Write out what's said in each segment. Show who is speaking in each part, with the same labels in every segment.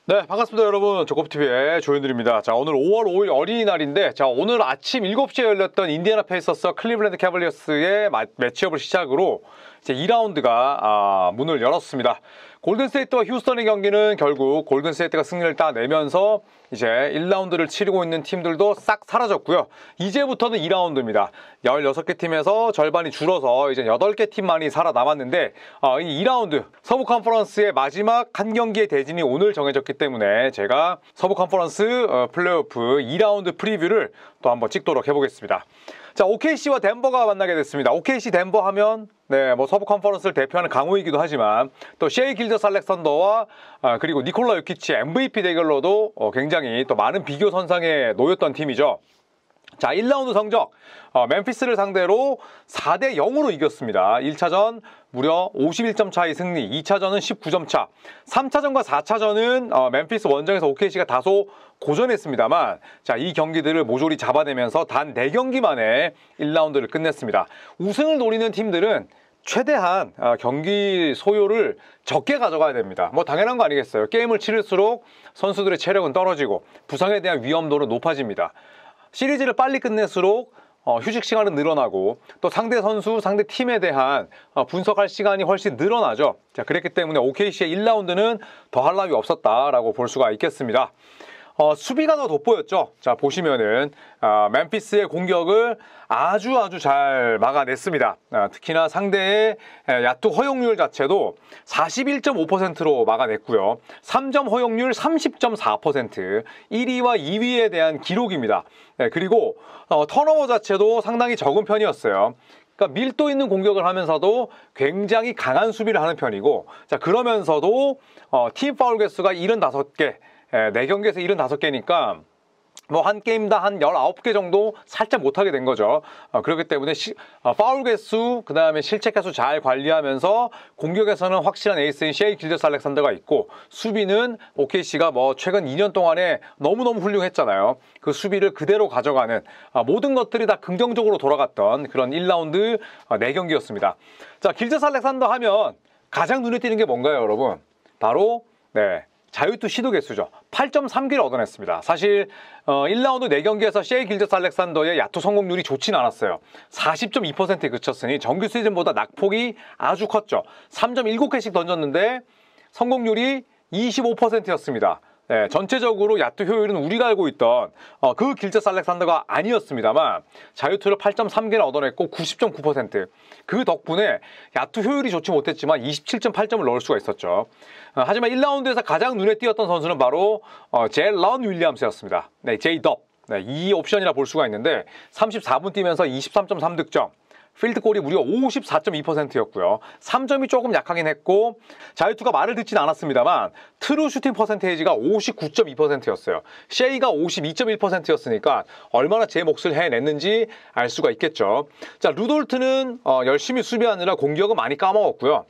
Speaker 1: 네, 반갑습니다, 여러분. 조kopTV의 조현들입니다. 자, 오늘 5월 5일 어린이날인데, 자, 오늘 아침 7시에 열렸던 인디애나 페이서스와 클리블랜드 캐벌리어스의 매치업을 시작으로 이제 2라운드가 문을 열었습니다. 골든스테이트와 휴스턴의 경기는 결국 골든스테이트가 승리를 따내면서 이제 1라운드를 치르고 있는 팀들도 싹 사라졌고요. 이제부터는 2라운드입니다. 16개 팀에서 절반이 줄어서 이제 8개 팀만이 살아남았는데 이 2라운드 서부 컨퍼런스의 마지막 한 경기의 대진이 오늘 정해졌기 때문에 제가 서부 컨퍼런스 플레이오프 2라운드 프리뷰를 또 한번 찍도록 해보겠습니다. 자, OKC와 덴버가 만나게 됐습니다. OKC 덴버 하면 뭐 서부 컨퍼런스를 대표하는 강호이기도 하지만 또 셰이 길저스 알렉산더와 그리고 니콜라 요키치의 MVP 대결로도 굉장히 또 많은 비교 선상에 놓였던 팀이죠. 자, 1라운드 성적 멤피스를 상대로 4대 0으로 이겼습니다. 1차전 무려 51점 차의 승리, 2차전은 19점 차, 3차전과 4차전은 멤피스 원정에서 OKC가 다소 고전했습니다만 자, 이 경기들을 모조리 잡아내면서 단 4경기 만에 1라운드를 끝냈습니다. 우승을 노리는 팀들은 최대한 경기 소요를 적게 가져가야 됩니다. 뭐 당연한 거 아니겠어요. 게임을 치를수록 선수들의 체력은 떨어지고 부상에 대한 위험도는 높아집니다. 시리즈를 빨리 끝낼수록 휴식 시간은 늘어나고 또 상대 선수, 상대 팀에 대한 분석할 시간이 훨씬 늘어나죠. 자, 그랬기 때문에 OKC의 1라운드는 더할 나위 없었다라고 볼 수가 있겠습니다. 수비가 더 돋보였죠. 자, 보시면은 멤피스의 공격을 아주 잘 막아냈습니다. 특히나 상대의 야투 허용률 자체도 41.5%로 막아냈고요. 3점 허용률 30.4%, 1위와 2위에 대한 기록입니다. 그리고 턴오버 자체도 상당히 적은 편이었어요. 그러니까 밀도 있는 공격을 하면서도 굉장히 강한 수비를 하는 편이고, 자, 그러면서도 팀 파울 개수가 75개, 4경기에서 75개니까 뭐 한 게임당 한 19개 정도 살짝 못하게 된 거죠. 그렇기 때문에 파울 개수, 그 다음에 실책 개수 잘 관리하면서 공격에서는 확실한 에이스인 셰이 길저스 알렉산더가 있고, 수비는 OKC가 뭐 최근 2년 동안에 너무너무 훌륭했잖아요. 그 수비를 그대로 가져가는 모든 것들이 다 긍정적으로 돌아갔던 그런 1라운드 4경기였습니다. 자, 길저스 알렉산더 하면 가장 눈에 띄는 게 뭔가요, 여러분? 바로 자유투 시도 개수죠. 8.3개를 얻어냈습니다. 사실 1라운드 4경기에서 셰이 길저스 알렉산더의 야투 성공률이 좋진 않았어요. 40.2%에 그쳤으니 정규 시즌보다 낙폭이 아주 컸죠. 3.7개씩 던졌는데 성공률이 25%였습니다. 전체적으로 야투 효율은 우리가 알고 있던 그 길저스 알렉산더가 아니었습니다만 자유투를 8.3개를 얻어냈고 90.9%, 그 덕분에 야투 효율이 좋지 못했지만 27.8점을 넣을 수가 있었죠. 하지만 1라운드에서 가장 눈에 띄었던 선수는 바로 젤런 윌리엄스였습니다. 제이덥, 이 옵션이라 볼 수가 있는데 34분 뛰면서 23.3득점, 필드골이 무려 54.2%였고요. 3점이 조금 약하긴 했고 자유투가 말을 듣진 않았습니다만 트루 슈팅 퍼센테이지가 59.2%였어요. 셰이가 52.1%였으니까 얼마나 제 몫을 해냈는지 알 수가 있겠죠. 자, 루돌트는 열심히 수비하느라 공격은 많이 까먹었고요.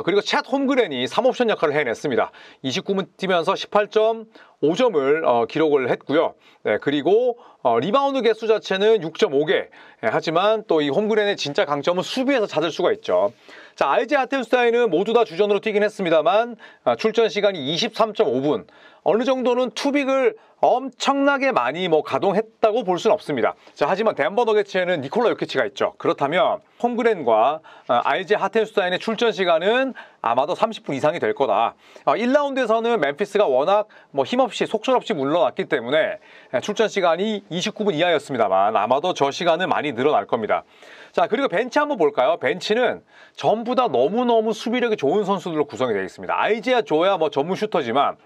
Speaker 1: 그리고 챗 홈그렌이 3옵션 역할을 해냈습니다. 29분 뛰면서 18.5점을 기록을 했고요. 그리고 리바운드 개수 자체는 6.5개. 하지만 또 이 홈그렌의 진짜 강점은 수비에서 찾을 수가 있죠. 자, RJ 하텐슈타인은 모두 다 주전으로 뛰긴 했습니다만 출전 시간이 23.5분. 어느 정도는 투빅을 엄청나게 많이 가동했다고 볼 수는 없습니다. 자, 하지만 덴버 너게츠에는 니콜라 요키치가 있죠. 그렇다면 홈그렌과 RJ 하텐슈타인의 출전 시간은 아마도 30분 이상이 될 거다. 1라운드에서는 멤피스가 워낙 힘없이 속절없이 물러났기 때문에 출전 시간이 29분 이하였습니다만 아마도 저 시간은 많이 늘어날 겁니다. 자, 그리고 벤치 한번 볼까요? 벤치는 전부 다 너무너무 수비력이 좋은 선수들로 구성이 되어 있습니다. 아이제아 조야 전문 슈터지만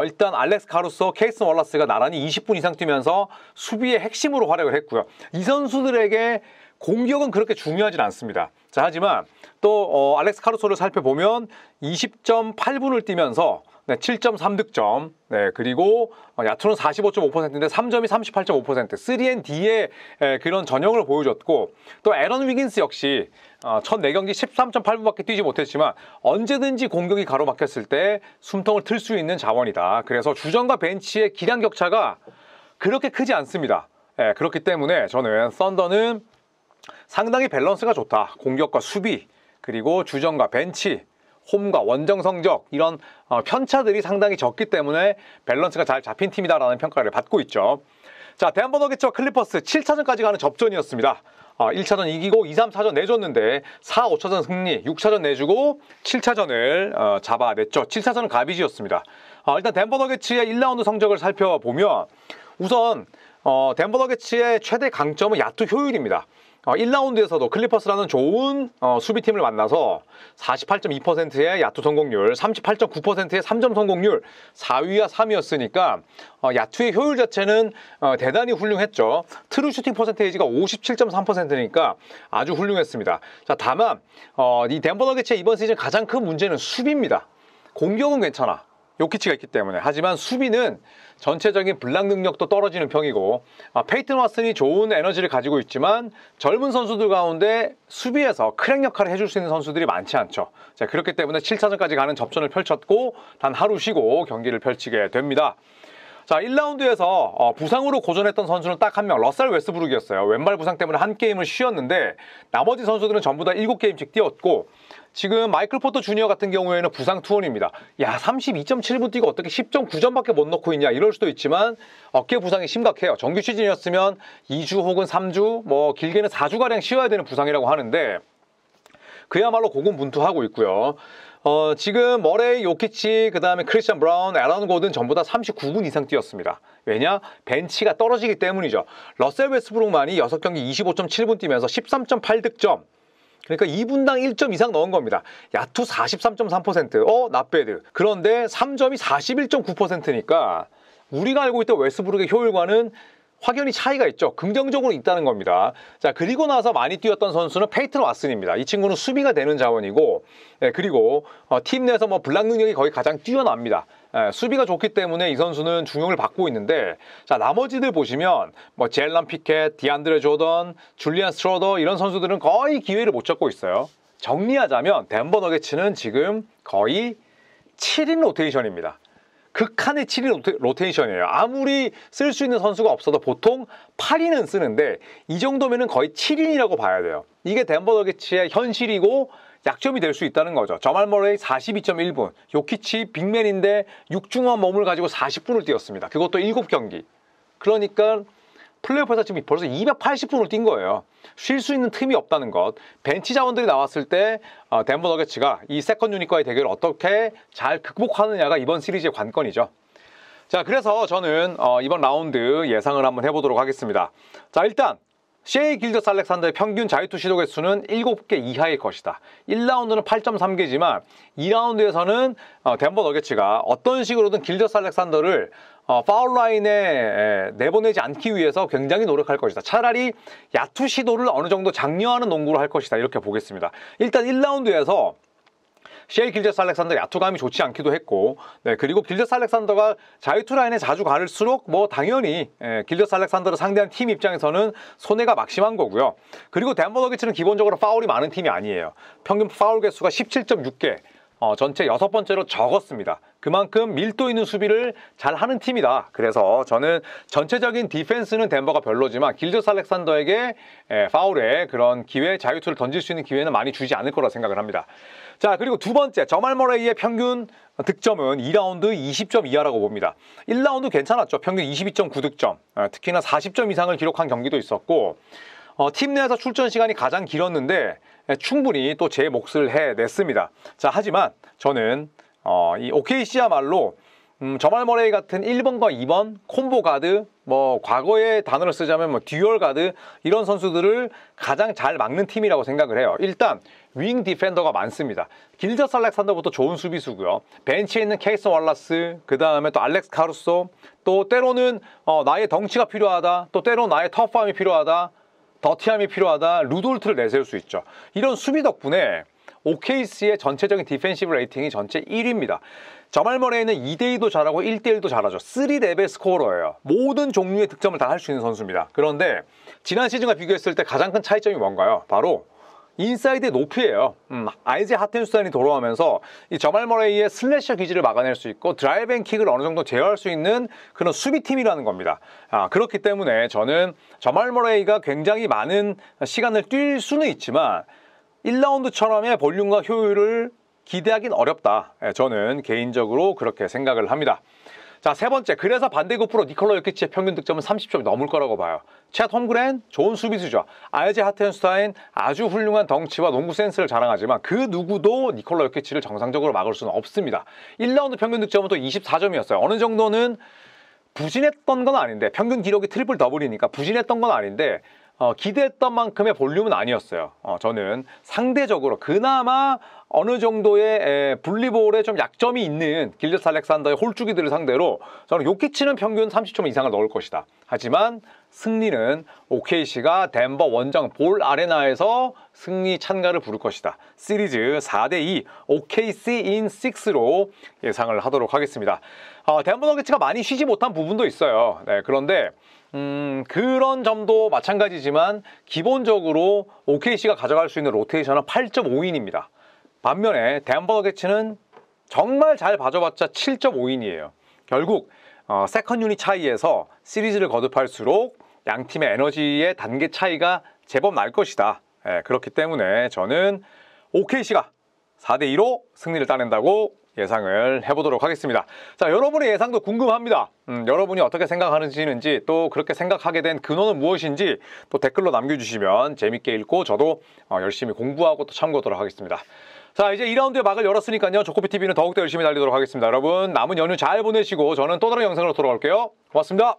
Speaker 1: 일단 알렉스 카루소, 케이슨 월라스가 나란히 20분 이상 뛰면서 수비의 핵심으로 활약을 했고요. 이 선수들에게 공격은 그렇게 중요하진 않습니다. 자, 하지만 또 알렉스 카루소를 살펴보면 20.8분을 뛰면서 7.3득점, 그리고 야투는 45.5%인데 3점이 38.5%, 3&D의 그런 전형을 보여줬고, 또 에런 위긴스 역시 첫 4경기 13.8분밖에 뛰지 못했지만 언제든지 공격이 가로막혔을 때 숨통을 틀 수 있는 자원이다. 그래서 주전과 벤치의 기량 격차가 그렇게 크지 않습니다. 그렇기 때문에 저는 썬더는 상당히 밸런스가 좋다. 공격과 수비, 그리고 주전과 벤치, 홈과 원정 성적 이런 편차들이 상당히 적기 때문에 밸런스가 잘 잡힌 팀이다라는 평가를 받고 있죠. 자, 덴버 너겟츠와 클리퍼스 7차전까지 가는 접전이었습니다. 1차전 이기고 2, 3, 4전 내줬는데 4, 5차전 승리, 6차전 내주고 7차전을 잡아냈죠. 7차전은 가비지였습니다. 일단 덴버 너겟츠의 1라운드 성적을 살펴보면 우선 덴버 너겟츠의 최대 강점은 야투 효율입니다. 1라운드에서도 클리퍼스라는 좋은 수비팀을 만나서 48.2%의 야투 성공률, 38.9%의 3점 성공률, 4위와 3위였으니까 야투의 효율 자체는 대단히 훌륭했죠. 트루 슈팅 퍼센테이지가 57.3%니까 아주 훌륭했습니다. 자, 다만 이 덴버 너겟츠의 이번 시즌 가장 큰 문제는 수비입니다. 공격은 괜찮아. 요키치가 있기 때문에. 하지만 수비는 전체적인 블락 능력도 떨어지는 편이고 페이튼 왓슨이 좋은 에너지를 가지고 있지만 젊은 선수들 가운데 수비에서 크랙 역할을 해줄 수 있는 선수들이 많지 않죠. 자, 그렇기 때문에 7차전까지 가는 접전을 펼쳤고 단 하루 쉬고 경기를 펼치게 됩니다. 자, 1라운드에서 부상으로 고전했던 선수는 딱 한 명, 러셀 웨스브룩이었어요. 왼발 부상 때문에 한 게임을 쉬었는데 나머지 선수들은 전부 다 7게임씩 뛰었고 지금 마이클 포터 주니어 같은 경우에는 부상 투혼입니다. 야, 32.7분 뛰고 어떻게 10.9점밖에 못 넣고 있냐 이럴 수도 있지만 어깨 부상이 심각해요. 정규 시즌이었으면 2주 혹은 3주, 뭐 길게는 4주가량 쉬어야 되는 부상이라고 하는데 그야말로 고군분투하고 있고요. 지금 머레이, 요키치, 그 다음에 크리스찬 브라운, 앨런 고든 전부 다 39분 이상 뛰었습니다. 왜냐? 벤치가 떨어지기 때문이죠. 러셀 웨스브룩만이 6경기 25.7분 뛰면서 13.8득점. 그러니까 2분당 1점 이상 넣은 겁니다. 야투 43.3%, 낫배드. 그런데 3점이 41.9%니까 우리가 알고 있던 웨스브룩의 효율과는 확연히 차이가 있죠. 긍정적으로 있다는 겁니다. 자, 그리고 나서 많이 뛰었던 선수는 페이튼 왓슨입니다. 이 친구는 수비가 되는 자원이고, 그리고 팀 내에서 뭐 블락 능력이 거의 가장 뛰어납니다. 수비가 좋기 때문에 이 선수는 중용을 받고 있는데, 자, 나머지들 보시면 뭐 젤런 피켓, 디안드레 조던, 줄리안 스트로더 이런 선수들은 거의 기회를 못 잡고 있어요. 정리하자면 덴버 너겟츠는 지금 거의 7인 로테이션입니다. 극한의 7인 로테이션이에요. 아무리 쓸 수 있는 선수가 없어도 보통 8인은 쓰는데 이 정도면은 거의 7인이라고 봐야 돼요. 이게 덴버 너겟츠의 현실이고 약점이 될 수 있다는 거죠. 저말 머레이 42.1분, 요키치 빅맨인데 육중한 몸을 가지고 40분을 뛰었습니다. 그것도 7경기. 그러니까 플레이오프에서 지금 벌써 280분을 뛴 거예요. 쉴 수 있는 틈이 없다는 것. 벤치 자원들이 나왔을 때 덴버 너겟츠가 이 세컨 유닛과의 대결을 어떻게 잘 극복하느냐가 이번 시리즈의 관건이죠. 자, 그래서 저는 이번 라운드 예상을 한번 해보도록 하겠습니다. 자, 일단 셰이 길저스 알렉산더의 평균 자유투 시도 개수는 7개 이하일 것이다. 1라운드는 8.3개지만 2라운드에서는 덴버 너겟츠가 어떤 식으로든 길저스 알렉산더를 파울 라인에 내보내지 않기 위해서 굉장히 노력할 것이다. 차라리 야투 시도를 어느 정도 장려하는 농구를 할 것이다. 이렇게 보겠습니다. 일단 1라운드에서 셰이 길저스 알렉산더 야투감이 좋지 않기도 했고, 그리고 길저스 알렉산더가 자유투 라인에 자주 갈수록 뭐 당연히 길저스 알렉산더를 상대한 팀 입장에서는 손해가 막심한 거고요. 그리고 덴버 너겟츠는 기본적으로 파울이 많은 팀이 아니에요. 평균 파울 개수가 17.6개, 전체 6번째로 적었습니다. 그만큼 밀도 있는 수비를 잘 하는 팀이다. 그래서 저는 전체적인 디펜스는 덴버가 별로지만 길저스 알렉산더에게 파울에 그런 기회, 자유투를 던질 수 있는 기회는 많이 주지 않을 거라 생각을 합니다. 자, 그리고 두 번째, 저말 머레이의 평균 득점은 2라운드 20점 이하라고 봅니다. 1라운드 괜찮았죠. 평균 22.9득점. 특히나 40점 이상을 기록한 경기도 있었고, 팀 내에서 출전 시간이 가장 길었는데 충분히 또 제 몫을 해냈습니다. 자, 하지만 저는 이 OKC야말로 저말 머레이 같은 1번과 2번 콤보 가드, 뭐 과거의 단어를 쓰자면 뭐 듀얼 가드 이런 선수들을 가장 잘 막는 팀이라고 생각을 해요. 일단 윙 디펜더가 많습니다. 길저스 알렉산더부터 좋은 수비수고요. 벤치에 있는 케이슨 월라스, 그 다음에 또 알렉스 카루소, 또 때로는 나의 덩치가 필요하다, 또 때로 나의 터프함이 필요하다, 더티함이 필요하다, 루돌트를 내세울 수 있죠. 이런 수비 덕분에 OKC의 전체적인 디펜시브 레이팅이 전체 1위입니다. 저말 머레이는 2대2도 잘하고 1대1도 잘하죠. 3레벨 스코어러예요. 모든 종류의 득점을 다 할 수 있는 선수입니다. 그런데 지난 시즌과 비교했을 때 가장 큰 차이점이 뭔가요? 바로 인사이드의 높이예요. 아이제 하텐슈탄이 돌아오면서 이 저말 머레이의 슬래셔 기질을 막아낼 수 있고 드라이브 앤 킥을 어느 정도 제어할 수 있는 그런 수비팀이라는 겁니다. 그렇기 때문에 저는 저말 머레이가 굉장히 많은 시간을 뛸 수는 있지만 1라운드처럼의 볼륨과 효율을 기대하긴 어렵다. 저는 개인적으로 그렇게 생각을 합니다. 자, 세 번째. 그래서 반대급부로 니콜라 요키치의 평균 득점은 30점이 넘을 거라고 봐요. 챗 홈그랜 좋은 수비수죠. RJ 하텐슈타인 아주 훌륭한 덩치와 농구 센스를 자랑하지만 그 누구도 니콜라 요키치를 정상적으로 막을 수는 없습니다. 1라운드 평균 득점은 또 24점이었어요. 어느 정도는 부진했던 건 아닌데 평균 기록이 트리플 더블이니까 부진했던 건 아닌데 기대했던 만큼의 볼륨은 아니었어요. 저는 상대적으로 그나마 어느 정도의 분리볼에 좀 약점이 있는 길저스 알렉산더의 홀쭉이들을 상대로 저는 요키치는 평균 30점 이상을 넣을 것이다. 하지만 승리는 OKC가 덴버 원정 볼 아레나에서 승리 찬가를 부를 것이다. 시리즈 4대2 OKC in 6로 예상을 하도록 하겠습니다. 덴버 너게츠가 많이 쉬지 못한 부분도 있어요. 네, 그런데 그런 점도 마찬가지지만 기본적으로 OKC가 가져갈 수 있는 로테이션은 8.5인입니다. 반면에 덴버 너게츠는 정말 잘 봐줘봤자 7.5인이에요. 결국 세컨 유닛 차이에서 시리즈를 거듭할수록 양 팀의 에너지의 단계 차이가 제법 날 것이다. 그렇기 때문에 저는 OKC가 4대2로 승리를 따낸다고 예상을 해보도록 하겠습니다. 자, 여러분의 예상도 궁금합니다. 여러분이 어떻게 생각하시는지 또 그렇게 생각하게 된 근원은 무엇인지 또 댓글로 남겨주시면 재밌게 읽고 저도 열심히 공부하고 또 참고하도록 하겠습니다. 자, 이제 2라운드의 막을 열었으니까요. 조코피TV는 더욱더 열심히 달리도록 하겠습니다. 여러분 남은 연휴 잘 보내시고 저는 또 다른 영상으로 돌아올게요. 고맙습니다.